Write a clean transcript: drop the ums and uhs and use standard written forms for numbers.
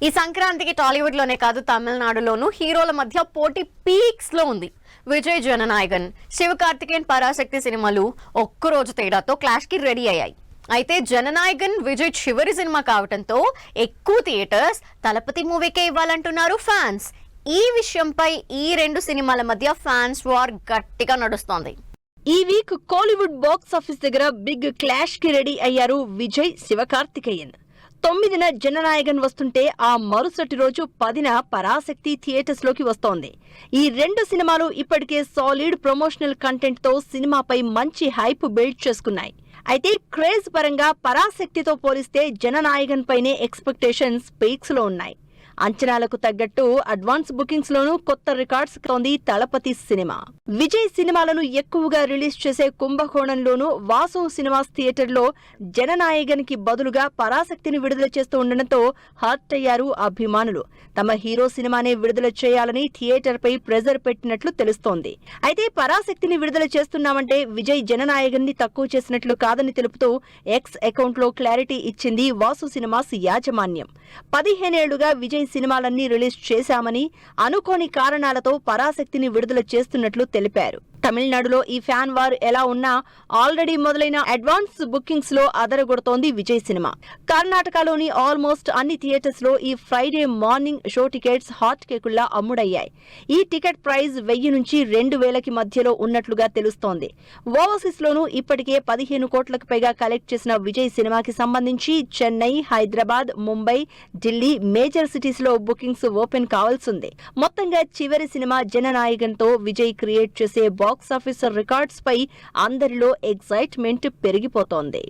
ఈ సంక్రాంతికి టాలీవుడ్ లోనే కాదు తమిళనాడులోనూ హీరోల మధ్య పోటీ పీక్స్ లో ఉంది. విజయ్ జననాయగన్, శివకార్తికేయన్ పరాశక్తి సినిమాలు ఒక్కరోజు తేడాతో క్లాష్ కి రెడీ అయ్యాయి. అయితే జననాయగన్ విజయ్ చివరి సినిమా కావడంతో ఎక్కువ థియేటర్స్ తలపతి మూవీకే ఇవ్వాలంటున్నారు ఫ్యాన్స్. ఈ విషయంపై ఈ రెండు సినిమాల మధ్య ఫ్యాన్స్ వార్ గట్టిగా నడుస్తోంది. ఈ వీక్ కోలీవుడ్ బాక్స్ ఆఫీస్ దగ్గర బిగ్ క్లాష్ కి రెడీ అయ్యారు విజయ్, శివకార్తికేయన్. 9న జననాయగన్ వస్తుంటే ఆ మరుసటి రోజు 10న పరాశక్తి థియేటర్స్ లోకి వస్తోంది. ఈ రెండు సినిమాలు ఇప్పటికే సాలిడ్ ప్రమోషనల్ కంటెంట్ తో సినిమాపై మంచి హైప్ బిల్డ్ చేసుకున్నాయి. అయితే క్రేజ్ పరంగా పరాశక్తితో పోలిస్తే జననాయగన్ పైనే ఎక్స్పెక్టేషన్స్ పీక్స్ లో ఉన్నాయి. అంచనాలకు తగ్గట్టు అడ్వాన్స్ బుకింగ్స్ లోనూ కొత్త రికార్డ్స్ తోంది తలపతి సినిమా. విజయ్ సినిమాలను ఎక్కువగా రిలీజ్ చేసే కుంభకోణంలోనూ వాసు సినిమాస్ థియేటర్ లో జననాయగన్ కి బదులుగా పరాశక్తిని విడుదల చేస్తూ ఉండడంతో హర్ట్ అయ్యారు అభిమానులు. తమ హీరో సినిమానే విడుదల చేయాలని థియేటర్ పై ప్రెజర్ పెట్టినట్లు తెలుస్తోంది. అయితే పరాశక్తిని విడుదల చేస్తున్నామంటే విజయ్ జననాయగన్ ని తక్కువ చేసినట్లు కాదని తెలుపుతూ ఎక్స్ అకౌంట్ లో క్లారిటీ ఇచ్చింది వాసు సినిమాస్ యాజమాన్యం. 15 ఏళ్లుగా విజయ్ సినిమాలన్నీ రిలీజ్ చేశామని, అనుకోని కారణాలతో పరాశక్తిని విడుదల చేస్తున్నట్లు తెలిపారు. తమిళనాడులో ఈ ఫ్యాన్ వార్ ఎలా ఉన్నా ఆల్రెడీ మొదలైన అడ్వాన్స్ బుకింగ్స్ లో అదరగొడుతోంది విజయ్ సినిమా. కర్ణాటకలోని ఆల్మోస్ట్ అన్ని థియేటర్స్ లో ఈ Friday morning show tickets hot కేకుల్లా అమ్ముడయ్యాయి. ఈ టికెట్ ప్రైస్ 1000 నుంచి 2000కి మధ్యలో ఉన్నట్లుగా తెలుస్తోంది. ఓవర్సీస్ లోనూ ఇప్పటికే 15 కోట్లకు పైగా కలెక్ట్ చేసిన విజయ్ సినిమాకి సంబంధించి చెన్నై, హైదరాబాద్, ముంబై, ఢిల్లీ మేజర్ సిటీస్ లో బుకింగ్స్ ఓపెన్ కావాల్సింది. మొత్తంగా చివరి సినిమా జననాయగన్ తో విజయ్ క్రియేట్ చేసే బాక్స్ ఆఫీస్ రికార్డ్స్ పై అందరిలో ఎక్సైట్మెంట్ పెరిగిపోతోంది.